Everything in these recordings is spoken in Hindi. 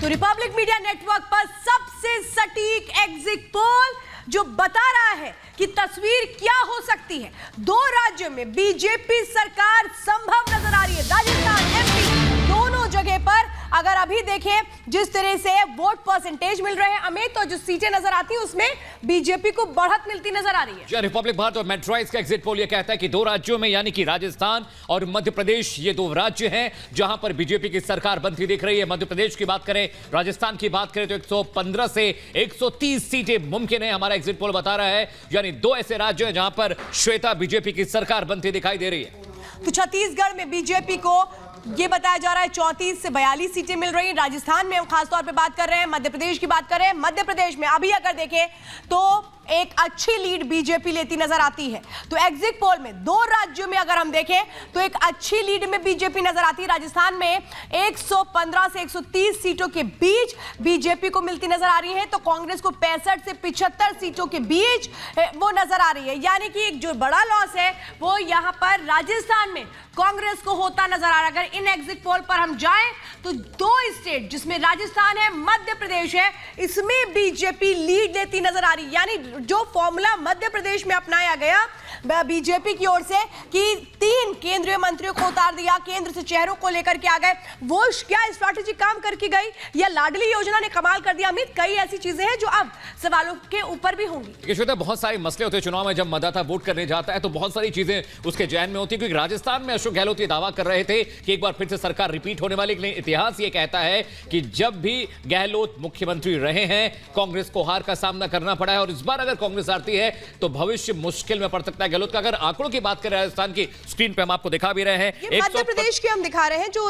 तो रिपब्लिक मीडिया नेटवर्क पर सबसे सटीक एग्जिट पोल जो बता रहा है कि तस्वीर क्या हो सकती है। दो राज्यों में बीजेपी सरकार संभव नजर आ रही है। राजस्थान, एमपी दोनों जगह पर अगर अभी देखें जिस तरह से वोट परसेंटेज मिल रहे हैं अमित, तो जो सीटें नजर आती हैं उसमें बीजेपी को बढ़त मिलती नजर आ रही है। रिपब्लिक भारत और मेट्राइज का एग्जिट पोल यह कहता है कि दो राज्यों में यानी कि राजस्थान और मध्य प्रदेश, ये दो राज्य हैं जहां पर बीजेपी की सरकार बनती दिख रही है। मध्य प्रदेश की बात करें, राजस्थान की बात करें तो 115 से 130 सीटें मुमकिन है, हमारा एग्जिट पोल बता रहा है। यानी दो ऐसे राज्य हैं जहां पर श्वेता बीजेपी की सरकार बनती दिखाई दे रही है। तो छत्तीसगढ़ में बीजेपी को ये बताया जा रहा है 34 से 42 सीटें मिल रही हैं। राजस्थान में हम खासतौर पे बात कर रहे हैं, मध्य प्रदेश की बात कर रहे हैं। मध्य प्रदेश में अभी अगर देखें तो एक अच्छी लीड बीजेपी लेती नजर आती है। तो एग्जिट पोल में दो राज्यों में अगर हम देखें तो एक अच्छी लीड में बीजेपी नजर आती है। राजस्थान में 115 से 130 सीटों के बीच बीजेपी को मिलती नजर आ रही है, तो कांग्रेस को 65 से 75 सीटों के बीच वो नजर आ रही है। यानी कि एक जो बड़ा लॉस है वो यहां पर राजस्थान में कांग्रेस को होता नजर आ रहा है। अगर इन एग्जिट पोल पर हम जाएं तो दो स्टेट जिसमें राजस्थान है, मध्य प्रदेश है, इसमें बीजेपी लीड लेती नजर आ रही है। यानी जो फॉर्मूला मध्य प्रदेश में अपनाया गया बीजेपी की ओर से कि 3 केंद्रीय मंत्रियों को उतार दिया, केंद्र से चेहरों को लेकर के आ गए, वो क्या स्ट्रैटेजी काम करके गई या लाडली योजना ने कमाल कर दिया? अमित, कई ऐसी चीजें हैं जो अब सवालों के ऊपर भी होंगी। श्वेता, बहुत सारे मसले होते हैं चुनाव में। जब मतदाता वोट करने जाता है तो बहुत सारी चीजें उसके जहन में होती है, क्योंकि राजस्थान में अशोक गहलोत ये दावा कर रहे थे कि एक बार फिर से सरकार रिपीट होने वाली, लेकिन इतिहास ये कहता है कि जब भी गहलोत मुख्यमंत्री रहे हैं कांग्रेस को हार का सामना करना पड़ा है, और इस बार अगर कांग्रेस आती है तो भविष्य मुश्किल में पड़ सकता है गहलोत का। अगर आंकड़ों की बात करें राजस्थान की, स्क्रीन पे हम आपको दिखा भी रहे हैं, मध्य प्रदेश के हम दिखा रहे हैं, जो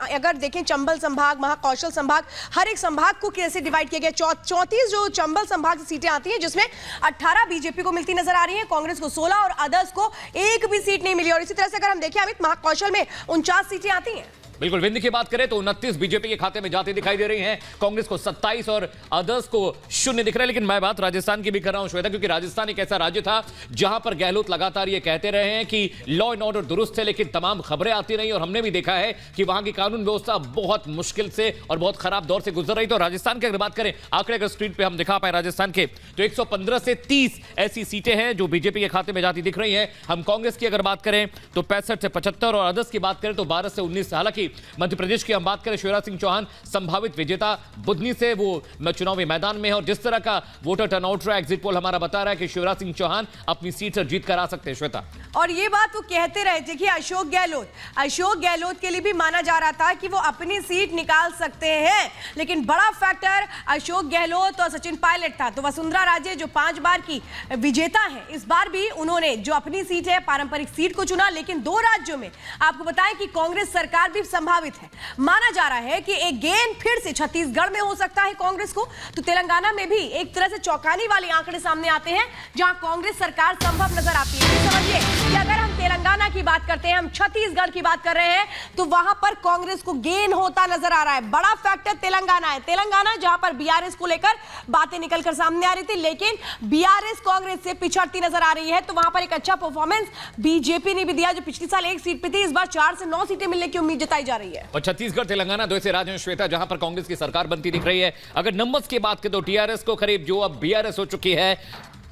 अगर देखें चंबल संभाग, महाकौशल संभाग, हर एक संभाग को कैसे डिवाइड किया गया। 34 जो चंबल संभाग की सीटें आती हैं जिसमें 18 बीजेपी को मिलती नजर आ रही है, कांग्रेस को 16 और अदर्स को एक भी सीट नहीं मिली। और इसी तरह से अगर हम देखें अमित, महाकौशल में 49 सीटें आती हैं। बिल्कुल, विंध्य की बात करें तो 29 बीजेपी के खाते में जाती दिखाई दे रही हैं, कांग्रेस को 27 और अदर्स को 0 दिख रहा है। लेकिन मैं बात राजस्थान की भी कर रहा हूं श्वेता, क्योंकि राजस्थान एक ऐसा राज्य था जहां पर गहलोत लगातार ये कहते रहे हैं कि लॉ एंड ऑर्डर दुरुस्त है, लेकिन तमाम खबरें आती रही और हमने भी देखा है कि वहां की कानून व्यवस्था बहुत मुश्किल से और बहुत खराब दौर से गुजर रही। तो राजस्थान की अगर बात करें, आंकड़े अगर स्क्रीन पर हम दिखा पाए राजस्थान के, तो 115 से 30 ऐसी सीटें हैं जो बीजेपी के खाते में जाती दिख रही है। हम कांग्रेस की अगर बात करें तो 65 से 75 और अदर्स की बात करें तो 12 से 19। हालांकि मध्य प्रदेश हम बात करें, शिवराज सिंह चौहान संभावित विजेता, बुधनी से वो चुनावी मैदान में है, और जिस तरह का वोटर टर्नआउट रहा, एग्जिट पोल हमारा बता रहा है कि शिवराज सिंह चौहान अपनी सीट से जीत कर आ सकते हैं। श्वेता, और ये बात वो कहते रहे थे कि अशोक गहलोत के लिए भी माना जा रहा था कि वो अपनी सीट निकाल सकते हैं, लेकिन बड़ा फैक्टर अशोक गहलोत और सचिन पायलट था। तो वसुंधरा राजे जो 5 बार की विजेता है, इस बार भी उन्होंने जो अपनी सीट है, पारंपरिक सीट को चुना। लेकिन दो राज्यों में आपको बताएं कि कांग्रेस सरकार भी संभावित है। माना जा रहा है कि एक गेंद फिर से छत्तीसगढ़ में हो सकता है कांग्रेस को, तो तेलंगाना में भी एक तरह से चौंकाने वाले आंकड़े सामने आते हैं जहां कांग्रेस सरकार संभव नजर आती है। समझिए कि अगर हम तेलंगाना की बात करते हैं, हम छत्तीसगढ़ की बात कर रहे हैं, तो वहां पर कांग्रेस को गेन होता नजर आ रहा है। बड़ा फैक्टर तेलंगाना है, तेलंगाना जहां पर बीआरएस को लेकर बातें निकलकर सामने आ रही थी, लेकिन बीआरएस कांग्रेस से पिछड़ती नजर आ रही है। तो वहां पर एक अच्छा परफॉर्मेंस बीजेपी ने भी दिया, जो पिछले साल 1 सीट पे थी, इस बार 4 से 9 सीटें मिलने की उम्मीद जताई जा रही है। और छत्तीसगढ़ तेलंगाना दो ऐसे राज्य हैं श्वेता जहां पर कांग्रेस की सरकार बनती दिख रही है। अगर नंबर्स की बात करें तो टीआरएस को करीब, जो अब बीआरएस हो चुकी है,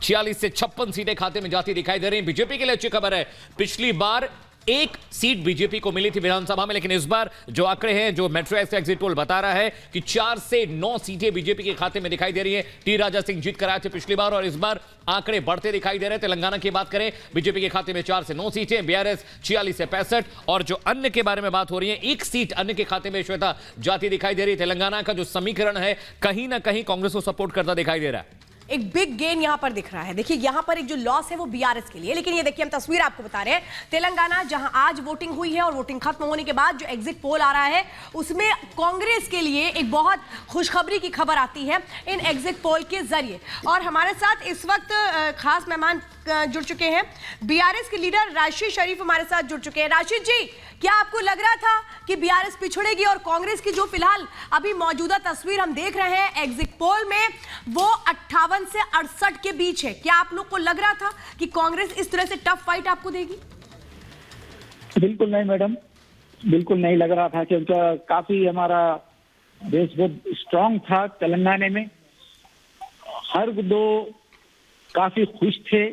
46 से 56 सीटें खाते में जाती दिखाई दे रही हैं। बीजेपी के लिए अच्छी खबर है, पिछली बार 1 सीट बीजेपी को मिली थी विधानसभा में, लेकिन इस बार जो आंकड़े हैं, जो मेट्राइज का एग्जिट पोल बता रहा है कि 4 से 9 सीटें बीजेपी के खाते में दिखाई दे रही है। टी राजा सिंह जीत कर आए थे पिछली बार और इस बार आंकड़े बढ़ते दिखाई दे रहे हैं। तेलंगाना की बात करें, बीजेपी के खाते में 4 से 9 सीटें, बीआरएस 46 से 65, और जो अन्य के बारे में बात हो रही है, 1 सीट अन्य के खाते में श्वेता जाती दिखाई दे रही है। तेलंगाना का जो समीकरण है कहीं ना कहीं कांग्रेस को सपोर्ट करता दिखाई दे रहा है। एक बिग गेन यहां पर दिख रहा है। देखिए यहां पर एक जो लॉस है वो बीआरएस के लिए, लेकिन ये देखिए हम तस्वीर आपको बता रहे हैं, तेलंगाना जहां आज वोटिंग हुई है और वोटिंग खत्म होने के बाद जो एग्जिट पोल आ रहा है उसमें कांग्रेस के लिए एक बहुत खुशखबरी की खबर आती है इन एग्जिट पोल के जरिए। और हमारे साथ इस वक्त खास मेहमान जुड़ चुके हैं, बीआरएस के लीडर राशिद शरीफ हमारे साथ जुड़ चुके हैं। राशिद जी, क्या आपको लग रहा था कि बीआरएस पिछड़ेगी और कांग्रेस की जो फिलहाल अभी मौजूदा तस्वीर हम देख रहे हैं एग्जिट पोल में वो 58 से 68 के बीच है, क्या आप लोग को लग रहा था कि कांग्रेस इस तरह से टफ फाइट आपको देगी? बिल्कुल नहीं मैडम, बिल्कुल नहीं लग रहा था, क्योंकि काफी हमारा देश बहुत स्ट्रांग था तेलंगाना में, हर दो काफी खुश थे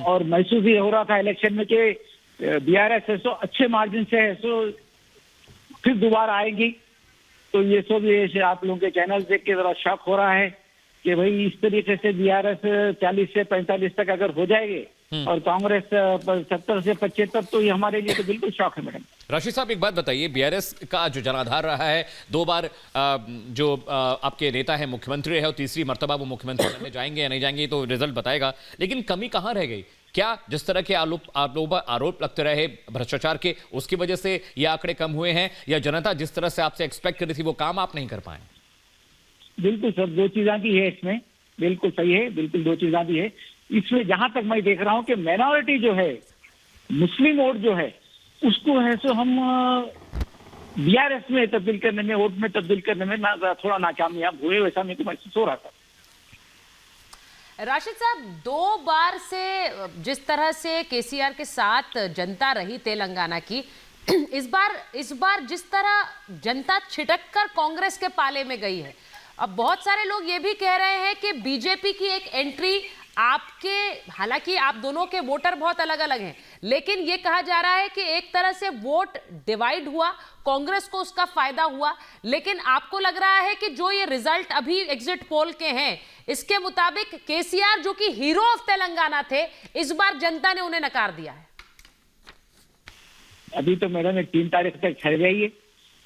और महसूस भी हो रहा था इलेक्शन में कि बीआरएस है सो अच्छे मार्जिन से है सो फिर दोबारा आएगी। तो ये सब ये आप लोगों के चैनल देख के जरा शॉक हो रहा है कि भाई इस तरीके से बीआरएस 40 से 45 तक अगर हो जाएंगे और कांग्रेस 70 से 75, तो ये हमारे लिए तो बिल्कुल शौक है मैडम। राशिद साहब एक बात बताइए, बीआरएस का जो जनाधार रहा है, 2 बार जो आपके नेता है मुख्यमंत्री रहे और तीसरी मर्तबा वो मुख्यमंत्री बनने जाएंगे या नहीं जाएंगे तो रिजल्ट बताएगा, लेकिन कमी कहां रह गई? क्या जिस तरह के आरोप लगते रहे भ्रष्टाचार के, उसकी वजह से ये आंकड़े कम हुए हैं, या जनता जिस तरह से आपसे एक्सपेक्ट कर रही थी वो काम आप नहीं कर पाए? बिल्कुल सर, दो चीजें भी है इसमें, बिल्कुल सही है, बिल्कुल दो चीजें भी है इसमें। जहां तक मैं देख रहा हूं कि माइनॉरिटी जो है, मुस्लिम वोट जो है, उसको है सो हम बीआरएस में तब्दील करने में, वोट में तब्दील करने में थोड़ा नाकामयाब हुए, वैसा मेरे को महसूस हो रहा था। राशिद साहब, 2 बार से जिस तरह से केसीआर के साथ जनता रही तेलंगाना की, इस बार जिस तरह जनता छिटक कर कांग्रेस के पाले में गई है, अब बहुत सारे लोग ये भी कह रहे हैं कि बीजेपी की एक एंट्री आपके, हालांकि आप दोनों के वोटर बहुत अलग अलग हैं, लेकिन ये कहा जा रहा है कि एक तरह से वोट डिवाइड हुआ, कांग्रेस को उसका फायदा हुआ। लेकिन आपको लग रहा है कि जो ये रिजल्ट अभी एग्जिट पोल के हैं, इसके मुताबिक केसीआर जो कि हीरो ऑफ तेलंगाना थे, इस बार जनता ने उन्हें नकार दिया है? अभी तो मैडम 3 तारीख तक ठहर जाइए,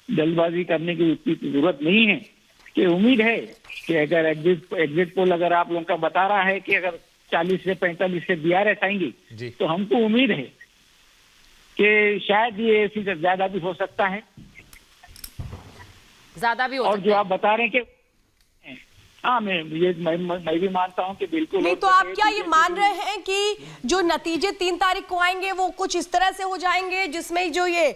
जल्दबाजी करने की उतनी जरूरत नहीं है। कि उम्मीद है कि अगर एग्जिट पोल अगर आप लोगों का बता रहा है कि अगर 40 से 45 से बीआरएस आएंगी, तो हमको उम्मीद है कि शायद ये इसी से ज्यादा भी हो सकता है, ज्यादा भी हो और सकता जो है। आप बता रहे हैं कि हाँ, मैं भी मानता हूँ कि बिल्कुल नहीं, हो तो आप सके। क्या ये मान रहे हैं कि जो नतीजे 3 तारीख को आएंगे वो कुछ इस तरह से हो जाएंगे जिसमें जो ये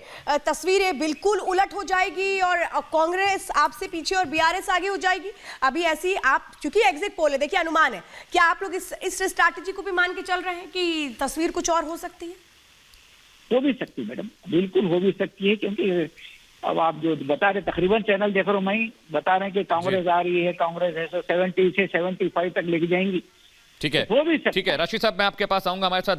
तस्वीरें बिल्कुल उलट हो जाएगी और कांग्रेस आपसे पीछे और बीआरएस आगे हो जाएगी? अभी ऐसी आप, चूंकि एग्जिट पोल है, देखिए अनुमान है, क्या आप लोग इस स्ट्रैटेजी को भी मान के चल रहे हैं कि तस्वीर कुछ और हो सकती है? हो भी सकती है मैडम, बिल्कुल हो भी सकती है, क्योंकि अब आप जो बता रहे, तकरीबन चैनल देख रहा हूँ मैं, बता रहे हैं कि कांग्रेस आ रही है, कांग्रेस है 70 से 75 तक लेके जाएंगी। ठीक है, हो भी सकता है। ठीक है राशिद साहब, मैं आपके पास आऊंगा, हमारे साथ